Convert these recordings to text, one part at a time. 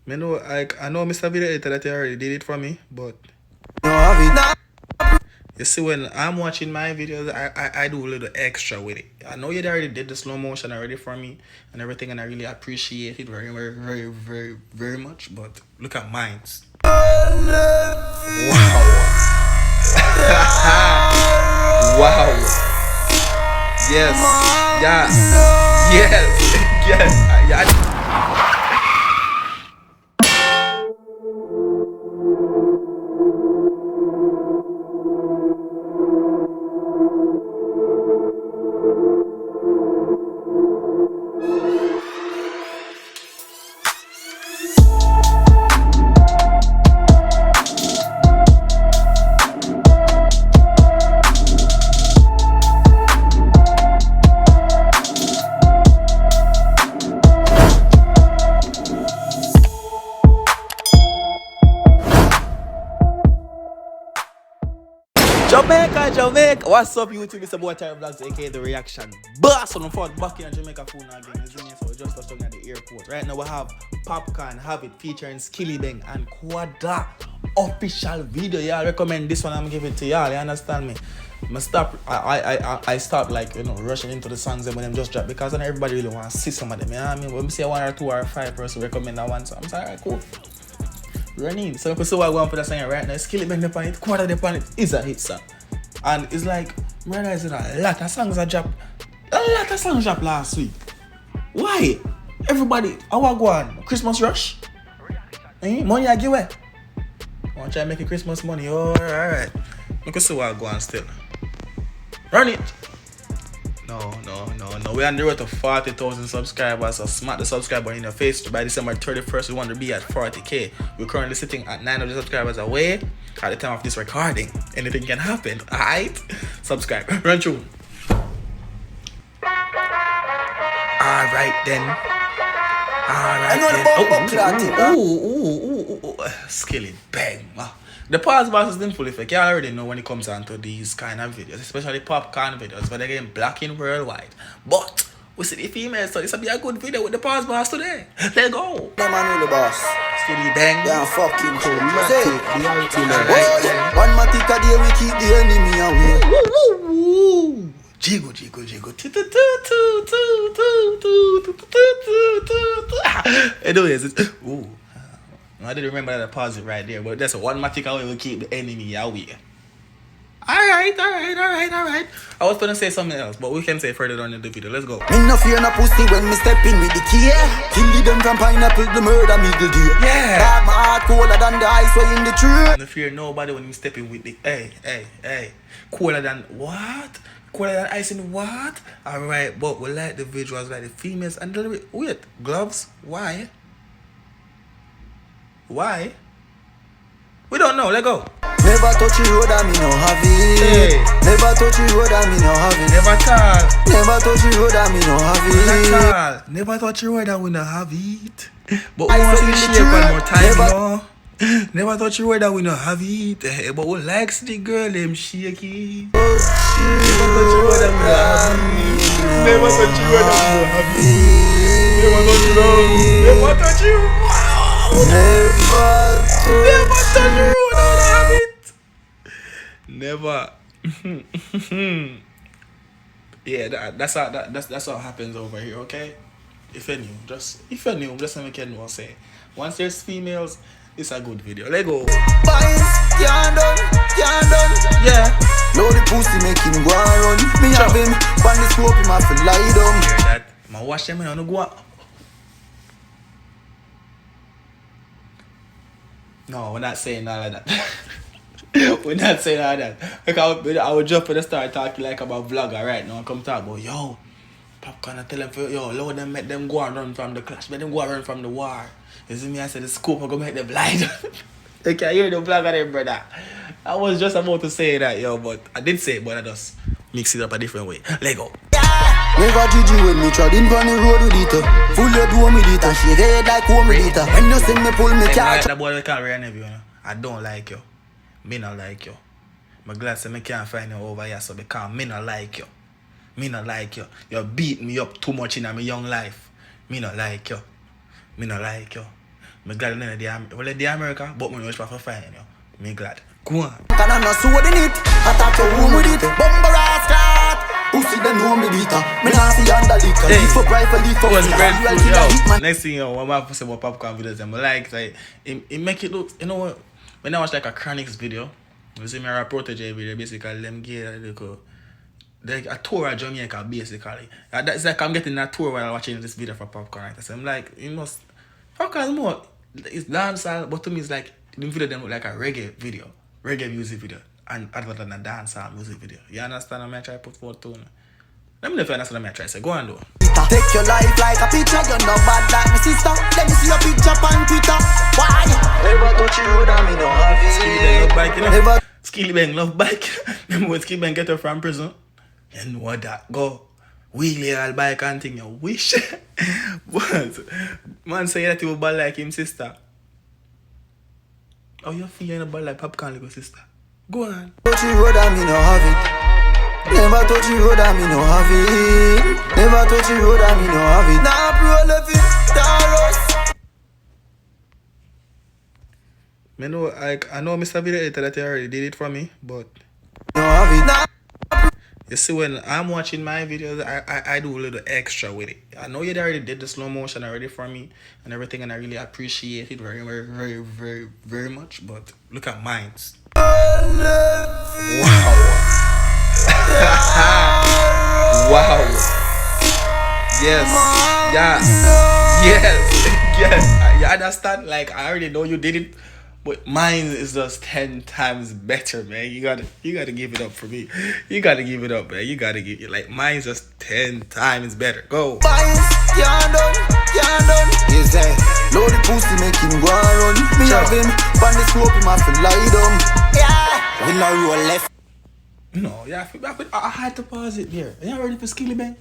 Me know, like, I know Mr. Video Editor that you already did it for me, but you see, when I'm watching my videos, I do a little extra with it. I know you already did the slow motion already for me and everything, and I really appreciate it very, very, very, very, very much. But look at mine. Wow. Wow. Yes. Yeah. Yes. Yes. Yeah. Jamaica, what's up YouTube? It's about Tyrekevlogs, aka The Reaction Boss. On the phone, back in Jamaica phone again. You see me? So we just touched at the airport. Right now we have Popcaan, have it featuring Skillibeng and Quada official video. Y'all recommend this one, I'm giving it to y'all. You understand me? I stop like, you know, rushing into the songs and when them just drop, because then everybody really want to see some of them. You know what I mean? When we see 1 or 2 or 5 person recommend that one, so I'm sorry, alright, cool. Running. So if see what I want for that song right now, Skillibeng the pan it, Quada the pan it is a hit song. And it's like, realizing a lot of songs are dropped. A lot of songs dropped last week. Why? Everybody, I want to go on Christmas rush. Money I give away. I want to try to make a Christmas money. Oh, alright. Look can see what I go on still. Run it. No. We're on the road to 40,000 subscribers. So smack the subscribe button in your face. By December 31st, we want to be at 40k. We're currently sitting at 900 subscribers away at the time of this recording. Anything can happen. Alright? Subscribe. Run through. Alright then. Alright then. Ooh. Skillibeng. The pause box is in full effect. You already know when it comes down to these kind of videos, especially Popcaan videos, but they're getting blocking worldwide. But we see the females, so this will be a good video with the pause box today. Let's go. Yeah, man, the boss. Skillibeng. Yeah, fucking cool. The ultimate. One matic a day we keep the enemy away. Jiggle. Anyways, ooh. I didn't remember that pause it right there, but that's a one matic away will keep the enemy away. Alright. I was gonna say something else, but we can say further on in the video. Let's go. Me no fear no pussy when me step in with the key. Kill them from pineapple, the murder middle deal. Yeah. My heart colder than the ice way in the tree. No fear nobody when you step in with the hey. Colder than what? Colder than ice in what? Alright, but we like the visuals, like the females and the wait, gloves? Why? We don't know, let go. Never touch the road and me no have it. Hey. Never touch the road and me no have it. Never tall. Never touch the road and me no have it. Never touch the road and we no have it. But we want to see the shape one more time, you know. Never touch the road and we no have it. But we likes the girl, them shaky. Never touch the road and we no have it. Never touch the road and we no have it. Never touch the road. Never touch the road. Never touch the road. Never. Yeah, that's how it happens over here, okay? If you're new, just let me know. Say, once there's females, it's a good video. Let go. Can't done. Yeah. Load the pussy make him go and run. Me have him, pan the scope him have to lie down. Hear that? Ma watch them and go. No, we're not saying all of that. We're not saying all that. Like I would jump and start talking like about vlogger right now and come talk about yo, Popcaan, I tell them for yo, load them, make them go and run from the clash, make them go and run from the war. You see me, I said the scope I'm gonna make them blind. You can hear the vlogger there, brother. I was just about to say that, yo, but I did say it, but I just mix it up a different way. Let go. Never GG when me treading on the road with it. Full of doom with it and she red like home with it. When you see me pull me catch. That boy can't read you know. I don't like you. Me not like you. My glad say me can't find you over here, so because me not like you. Me not like you. You beat me up too much in my young life. Me not like you. Me glad in the America, but me wish for fine, you know. Me glad. Go on. Can I not sword in it? Attack your home with it. Bumper ass cat. Pussy them know me beater. Me nah see under liquor. Hey. Leave for rifle, leave for Was fire. next thing you know, what I say about popcorn videos, I'm like it make it look, you know what? When I watch like a Chronics video, you see me a protege video, basically them get like a tour of Jamaica, basically. That's like I'm getting a tour while watching this video for popcorn. Right? So I'm like, you must popcorn is more, it's dancehall, but to me it's like the video them look like a reggae music video, and other than a dancehall music video. You understand? I'm trying to put forth to. Let me know if you understand what I'm trying to say. Go on, though. Take your life like a picture. You're not bad like my sister. Let me see your picture on Twitter. Why? Never touch you road and me don't have it. Skillibeng love bike, you know? Skillibeng love bike. Remember when Skillibeng get her from prison? You know what that go. Wheelie all bike and thing you wish. But man say that you bad like him sister. Oh, you feel you bad like Popcaan little sister. Go on. Touch you road and me don't have it. Never touch you road and me no have it. Never touch you road and me no have it. Nah bro left it, Taros. Me know, like, I know Mr. Video Editor that he already did it for me, but No have it. Nah. you see when I'm watching my videos, I do a little extra with it. I know you already did the slow motion already for me and everything, and I really appreciate it very, very, very, very, very much, but look at mine. Wow. Wow. Yes. Yes. You understand? Like, I already know you did it, but mine is just 10 times better, man. You gotta give it up for me. You gotta give it up, man. You gotta give it, like, mine's just 10 times better. Go. Can't done. Yes, load the pussy make him go and run. Me have him, pan the slope him have to lie down. Yeah. We no roll left. No, yeah, I had to pause it there. Are you ready for Skillibeng?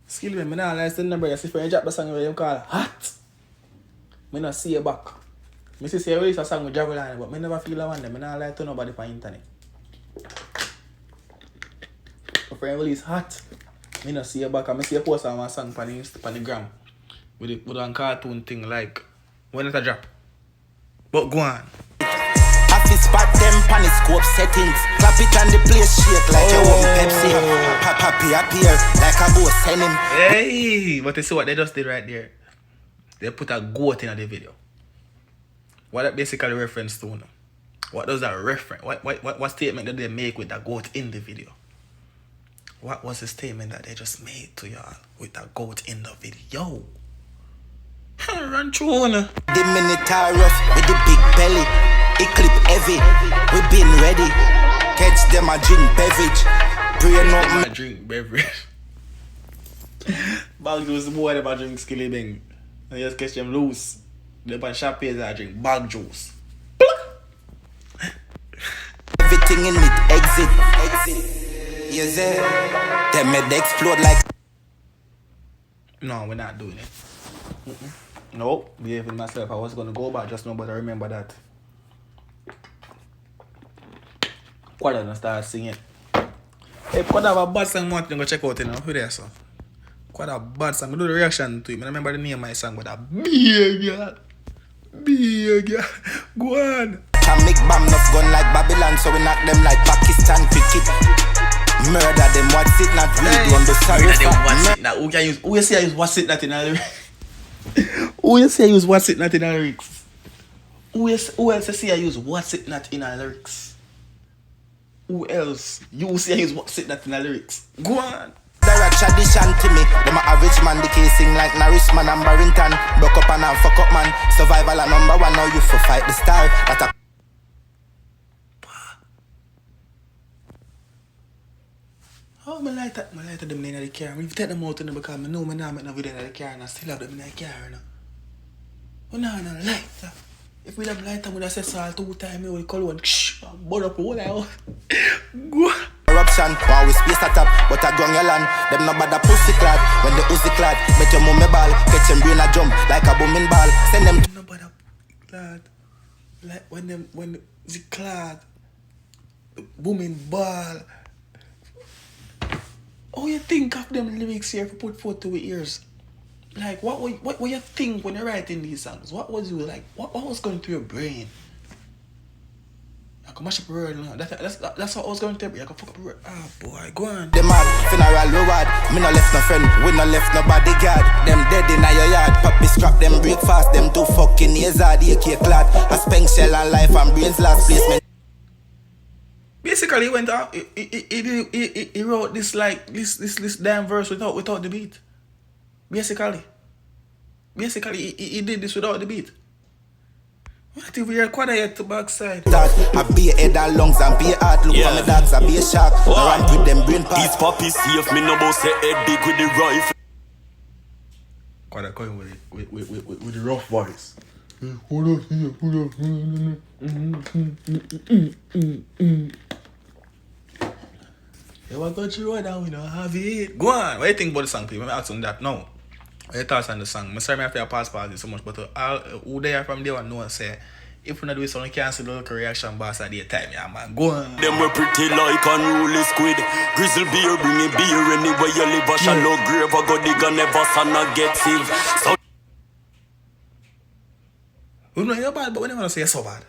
Skillibeng, me now like the number. You see for you drop the song where you call Hot. Me not see you back. Me see you release a song with Javelin, but me never feel I want them. Me not like to nobody for internet. But for you release Hot, me not see you back. I me see you post on my song on the gram with a cartoon thing like when it a drop. But go on. Spot them pan the scope settings. Clap it and the place shake like you want Pepsi. Papi appear like a boss send him. Hey, but you see what they just did right there? They put a goat in the video. What that basically reference to? No? What does that reference? What statement did they make with that goat in the video? What was the statement that they just made to y'all with that goat in the video? Run through on. The Minotaur rough with the big belly. It clip heavy. We been ready. Catch them a drink beverage. Brain up. I drink beverage. Bag juice, the boy that drink Skillibeng. And just catch them loose. They buy shop here that drink bag juice. Everything in it exit. Yes, them made explode like. No, we're not doing it. No, behaving myself. I was gonna go back, just nobody remember that. Quada don't start singing. Hey, Quada have a bad song, want to go check out, you know. Who there, son? Quada a bad song. I do the reaction to it. I remember the name of my song, but a big girl. Big girl. Go on. Can make bomb enough gun like Babylon, so we knock them like Pakistan cricket. Murder them, what's it not read on the sorry. Who you say I use what's it not in a lyrics? Who you say I use what's it not in a lyrics? Who else say I use what's it not in a lyrics? Who else? You say I use what's it not in a lyrics? Go on. They're a tradition to me. Them a average man, the casing like Narishman and Barrington. Broke up and fuck up man. Survival a number one, now you for fight the star. That a how am I like them in the car? If take them out in the because I know I not make no video in the car and I still have them in the car. You know? We not no lighter. If we have lighter, we have said all 2 times, we will call one. Burn up all out. Go. corruption, while we space at top, but I go on your land. Them no bother pussy clad. When the Uzi clad, make your mummy ball. Catch them brain a jump like a booming ball. Send them no bother clad. Like when the Uzi clad, booming ball. Oh, you think of them lyrics here for put forth to your ears? Like, what you think when you're writing these songs? What was you like? What was going through your brain? I can mash up the world now. That's what I was going through. I can fuck up the world. Ah, boy, go on. The mad funeral reward. Me no left no friend, we no left no bodyguard. Them dead in your yard. Poppy scrap them break fast. Them do fucking hazard. AK clad. A spank shell and life and brains last placement. Basically, he went out. He wrote this like this damn verse without the beat. Basically, he did this without the beat. What if we are Quada yet to backside? That I be a head and lungs and be a heart. Look for me dogs, I be a shark. I run with them brain parts. These puppies safe, me no boss say head big with the rifle. Quada coming with the rough voice. You want to go through road and we don't have it. Go on. What do you think about the song, people? I'm asking that now. What you thoughts on the song? I'm sorry I have to pass so much, but who they are from day one know and say, if we not do it, so we can't see the local reaction boss at the time, yeah, man. Go on. Them were pretty like unruly squid. Grizzle beer, bring a beer anywhere you live. A shallow grave, a go dig and never son a get sieve. So we know you're bad, but we never say you're so bad.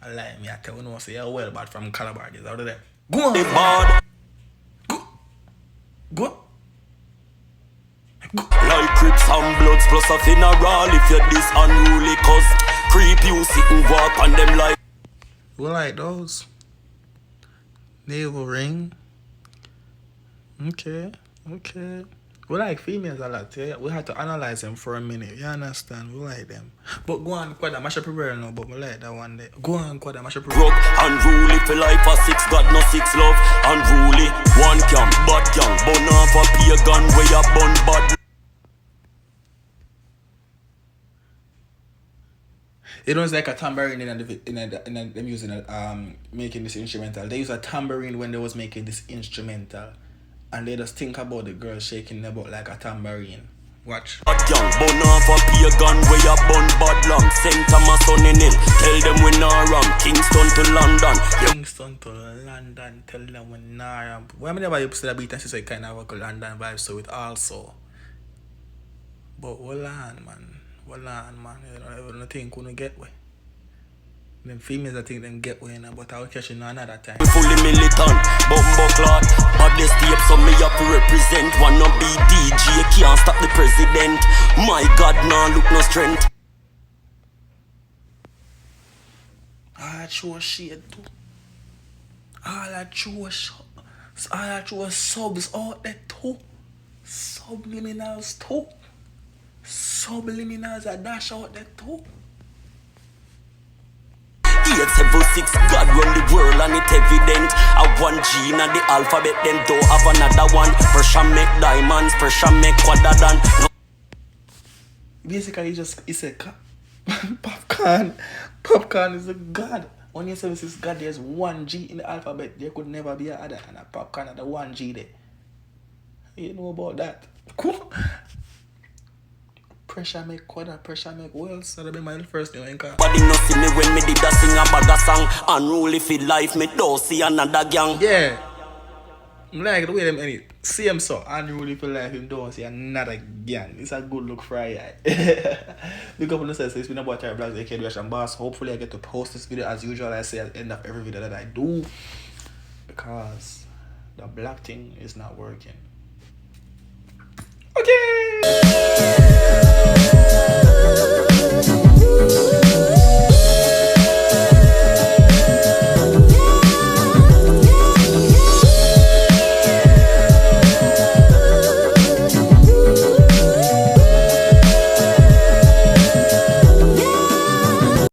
I lie, me, I tell you, we know say you're well bad from Calabar, is out of them. Go on. bad. Go. Like Crips and Bloods plus a funeral. If you're this unruly cause creep you sit and walk on them like. We like those. Navel ring. Okay. We like females a lot, yeah. We had to analyze them for a minute. You understand? We like them. But go on, Quada, mash up your brain now, but we like that one day. Go on, Quada, mash up your brain. Unruly for life a six, got no six love. Unruly, one gang, bad gang. Bun off a pagan where you bun bad. It was like a tambourine in them using making this instrumental. They use a tambourine when they was making this instrumental, and they just think about the girl shaking their butt like a tambourine. Watch. Bad gang, bun off a pagan where you bun bad long. St. Thomas on in hill, tell them we not wrong. Kingston to London. Kingston to London, tell them we not wrong. Why me never used to the beat and say kind of a London vibe, so it also. But hold on, man. You don't think we get way. Them females, I think them get way now, but I'll catch you another time. We fully militant, bumbo clot. Baddest tape, so me up to represent. Wanna be DJ, can't stop the president. My God, nah look no strength. All I show shit too. All I show subs out there too. Subliminals too. Subliminals are dash out there too. 876, God run the world and it evident. A one G in the alphabet, then don't have another one. Pressure make diamonds, pressure make quadra than. Basically, he said, Popcaan is a god. When you say this is God, there's one G in the alphabet. There could never be another, and a Popcaan had the one G there. You know about that? Cool. Pressure make quadra, pressure make wells. That'll be my first new anchor. Body no see me when me did a sing a bag of song. Unruly for life, me don't see another gang. Yeah. I like the way them any see him so unruly for life, him don't see another gang. It's a good look for a eye. Look up on the side, so it's been about Tyrekevlogs, aka the Reaction Boss. Hopefully I get to post this video as usual. I say at the end of every video that I do, because the black thing is not working. Okay.